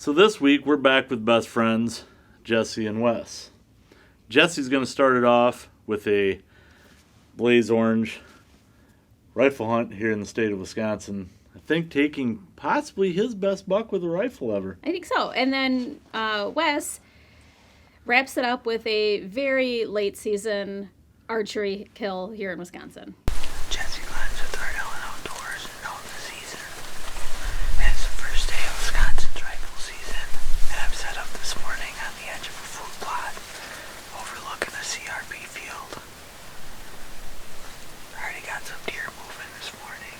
So this week we're back with best friends, Jesse and Wes. Jesse's going to start it off with a blaze orange rifle hunt here in the state of Wisconsin. I think taking possibly his best buck with a rifle ever. I think so. And then Wes wraps it up with a very late season archery kill here in Wisconsin. Jesse Glenn's with our Helin Outdoors and known the season. And it's the first day of Wisconsin's rifle season. And I'm set up this morning on the edge of a food plot overlooking a CRP field. I already got some deer moving this morning.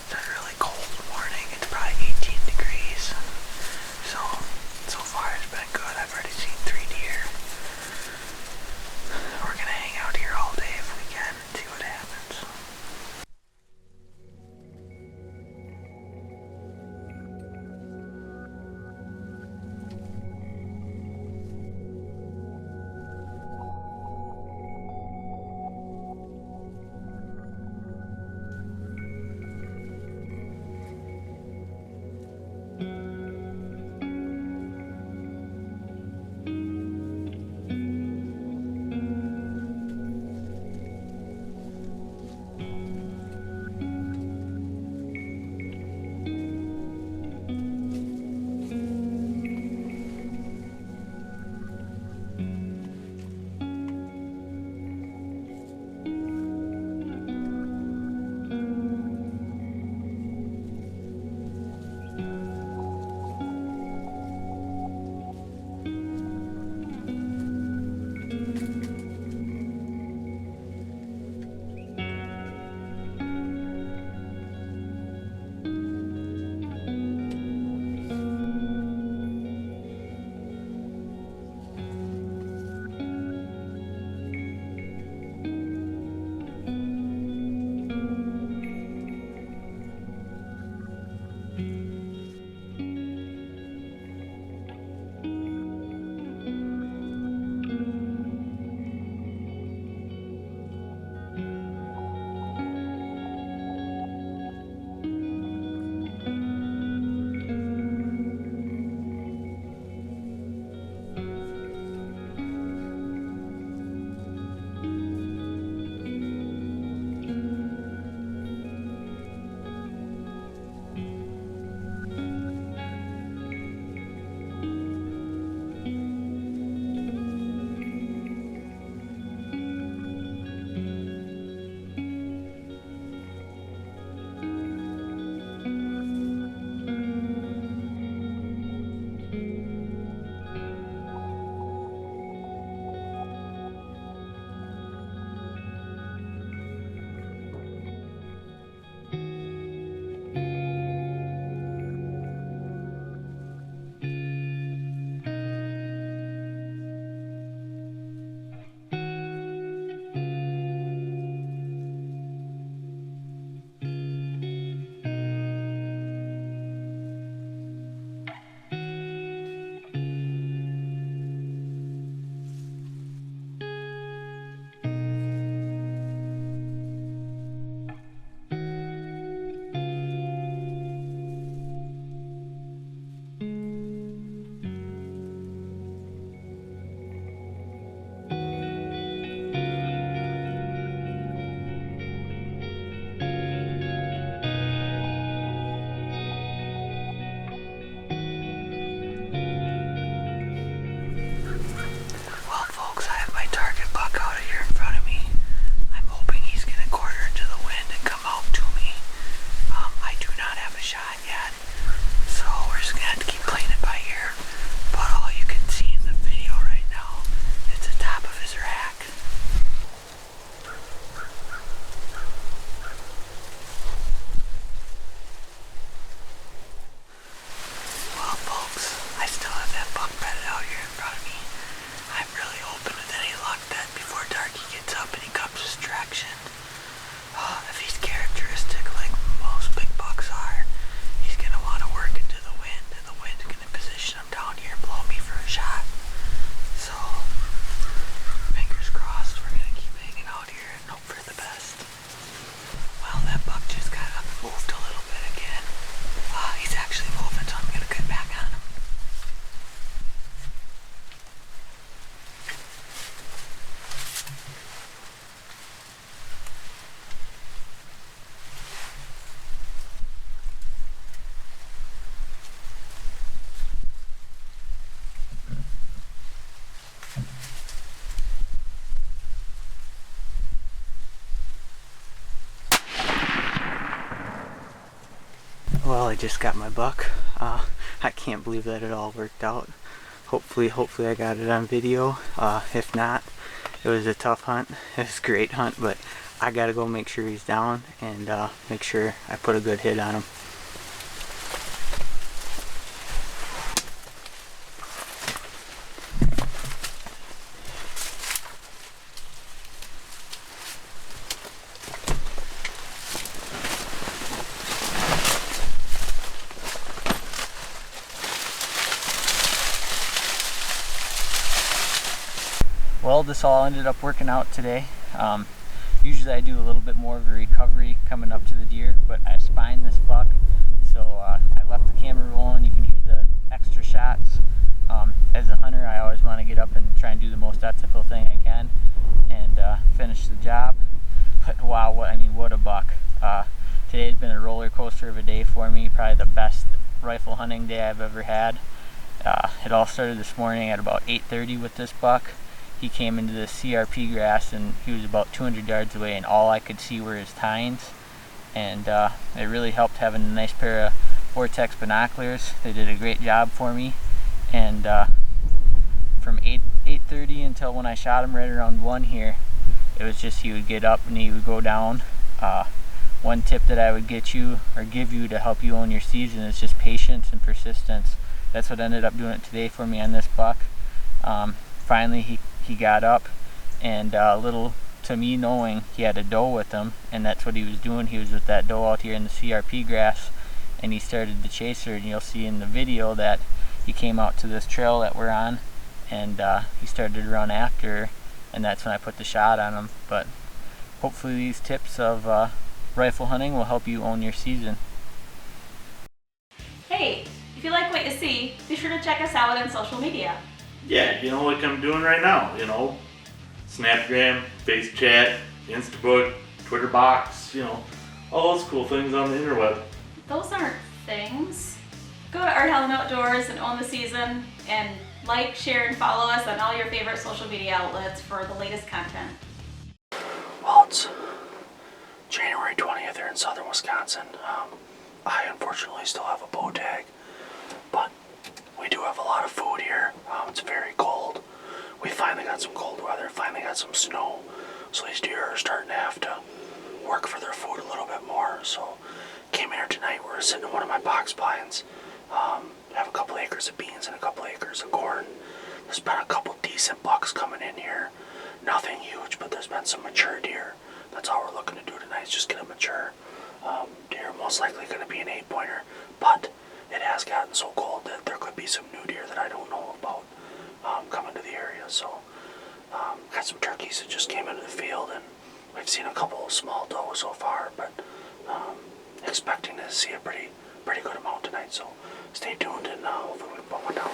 It's a really cold morning. It's probably 18 degrees. So far it's been good. I've already seen 3 deer. We're going to hang out here all day if we can and see what happens. Well, I just got my buck. I can't believe that it all worked out. Hopefully I got it on video. If not, it was a tough hunt. It was a great hunt, but I gotta go make sure he's down and make sure I put a good hit on him. Well, this all ended up working out today. Usually I do a little bit more of a recovery coming up to the deer, but I spined this buck, so I left the camera rolling. You can hear the extra shots. As a hunter, I always want to get up and try and do the most ethical thing I can and finish the job. But wow, what a buck. Today's been a roller coaster of a day for me, probably the best rifle hunting day I've ever had. It all started this morning at about 8:30 with this buck. He came into the CRP grass and he was about 200 yards away, and all I could see were his tines. And it really helped having a nice pair of Vortex binoculars. They did a great job for me. And from 8:30 until when I shot him right around 1 here, it was just he would get up and he would go down. One tip that I would give you to help you own your season is just patience and persistence. That's what ended up doing it today for me on this buck. Finally he got up, and little to me knowing he had a doe with him, and that's what he was doing. He was with that doe out here in the CRP grass, and he started to chase her, and you'll see in the video that he came out to this trail that we're on, and he started to run after her, and that's when I put the shot on him. But hopefully these tips of rifle hunting will help you own your season. Hey, if you like what you see, be sure to check us out on social media. Yeah, like I'm doing right now, Snapgram, Face Chat, Instabook, Twitter Box, all those cool things on the interweb. Those aren't things. Go to Helin Outdoors and own the season, and like, share, and follow us on all your favorite social media outlets for the latest content. Well, it's January 20th here in southern Wisconsin. I unfortunately still have a bow tag, but we do have a lot of food here. It's very cold. We finally got some cold weather, finally got some snow, so these deer are starting to have to work for their food a little bit more. So came here tonight, we're sitting in one of my box pines. Have a couple acres of beans and a couple acres of corn. There's been a couple decent bucks coming in here. Nothing huge, but there's been some mature deer. That's all we're looking to do tonight, is just get a mature deer. Most likely going to be an 8-pointer, but it has gotten so cold that there could be some new deer that I don't know about coming to the area. So got some turkeys that just came into the field, and we've seen a couple of small doe so far, but expecting to see a pretty good amount tonight. So stay tuned, and hopefully we can put one down.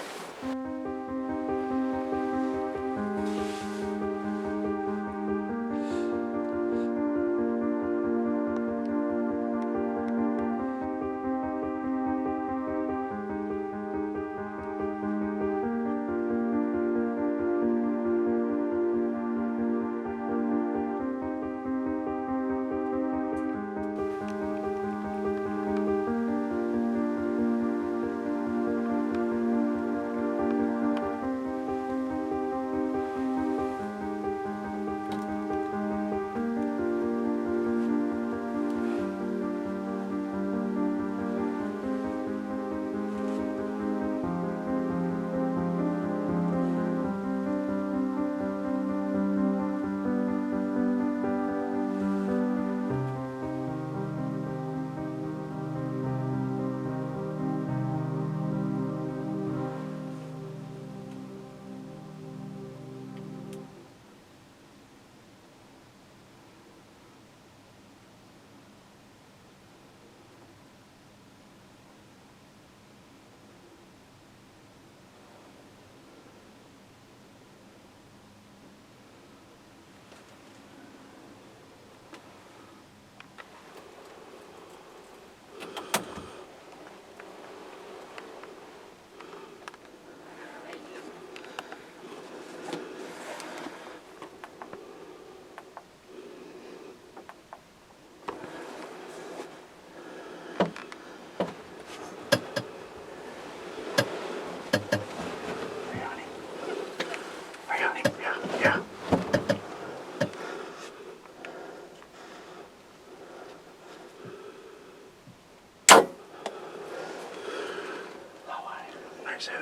Nice hit.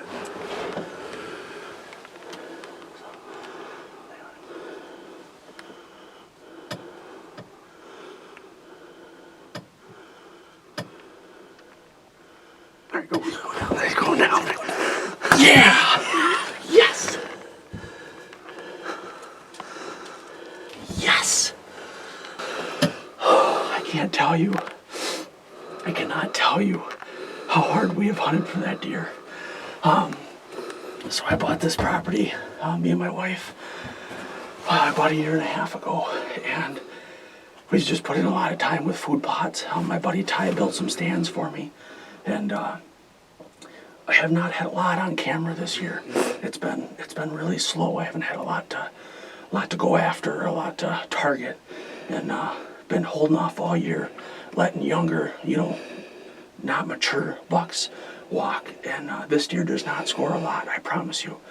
There he goes. He's going down. Yeah! Yes! Yes! I can't tell you. I cannot tell you how hard we have hunted for that deer. So I bought this property, me and my wife, about 1.5 years ago, and we just put in a lot of time with food plots. My buddy Ty built some stands for me, and I have not had a lot on camera this year. It's been really slow. I haven't had a lot to go after, a lot to target, and been holding off all year, letting younger, not mature bucks walk. And this deer does not score a lot, I promise you.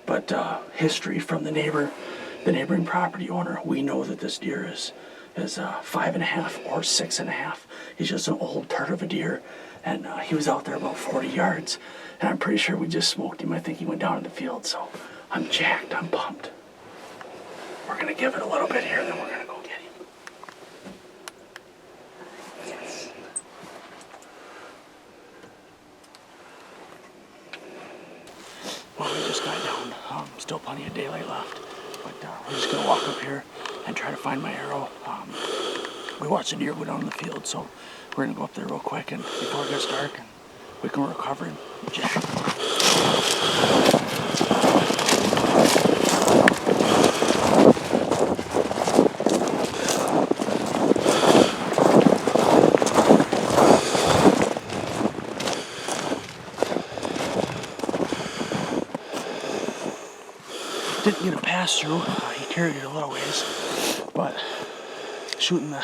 But history from the neighboring property owner, we know that this deer is 5.5 or 6.5. He's just an old turd of a deer, and he was out there about 40 yards, and I'm pretty sure we just smoked him. I think he went down in the field, so I'm jacked, I'm pumped. We're gonna give it a little bit here, then we're gonna go get him. Yes. Well, we just got down. Still plenty of daylight left, but we're just gonna walk up here and try to find my arrow. We watched the deer go down in the field, so we're gonna go up there real quick and before it gets dark, and we can recover and jack. Didn't get a pass through. He carried it a little ways, but shooting the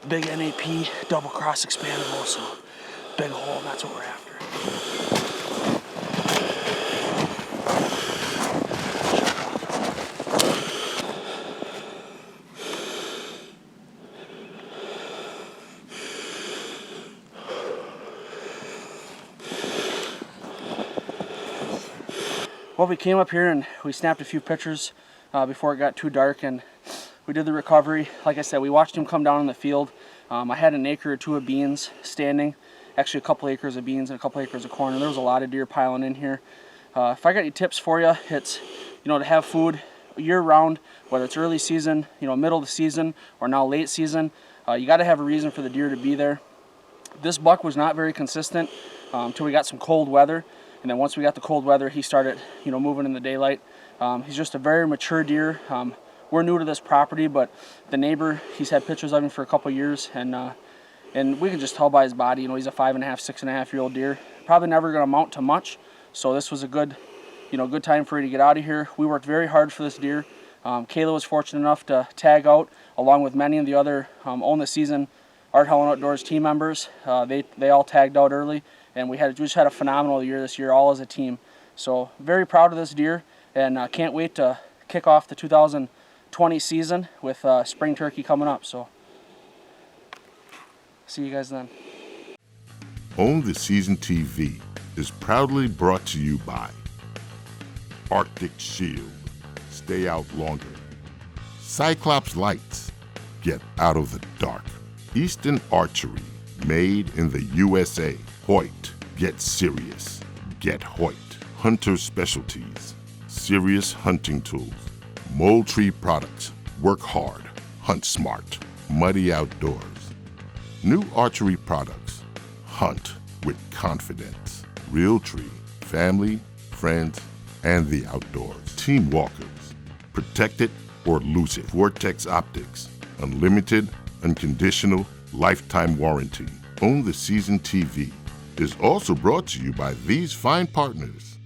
big NAP double cross expandable, so big hole, that's what we're after. Well, we came up here and we snapped a few pictures before it got too dark, and we did the recovery. Like I said, we watched him come down in the field. I had 1 acre or 2 of beans standing, actually a couple acres of beans and a couple acres of corn, and there was a lot of deer piling in here. If I got any tips for you, it's to have food year round, whether it's early season, middle of the season, or now late season. You got to have a reason for the deer to be there. This buck was not very consistent until we got some cold weather. And then once we got the cold weather, he started, moving in the daylight. He's just a very mature deer. We're new to this property, but the neighbor, he's had pictures of him for a couple years, and we can just tell by his body, he's a 5.5, 6.5-year-old deer. Probably never going to amount to much, so this was a good time for you to get out of here. We worked very hard for this deer. Kayla was fortunate enough to tag out, along with many of the other Own the Season Art Helin Outdoors team members. They all tagged out early. And we just had a phenomenal year this year, all as a team. So very proud of this deer, and can't wait to kick off the 2020 season with spring turkey coming up. So see you guys then. Own the Season TV is proudly brought to you by Arctic Shield, stay out longer. Cyclops Lights, get out of the dark. Easton Archery, made in the USA. Hoyt, get serious. Get Hoyt. Hunter Specialties, serious hunting tools. MOULTRIE products, work hard, hunt smart. Muddy Outdoors. New archery products, hunt with confidence. Realtree, family, friends, and the outdoors. Team Walkers, protect it or lose it. Vortex Optics, unlimited, unconditional, lifetime warranty. Own the Season TV is also brought to you by these fine partners.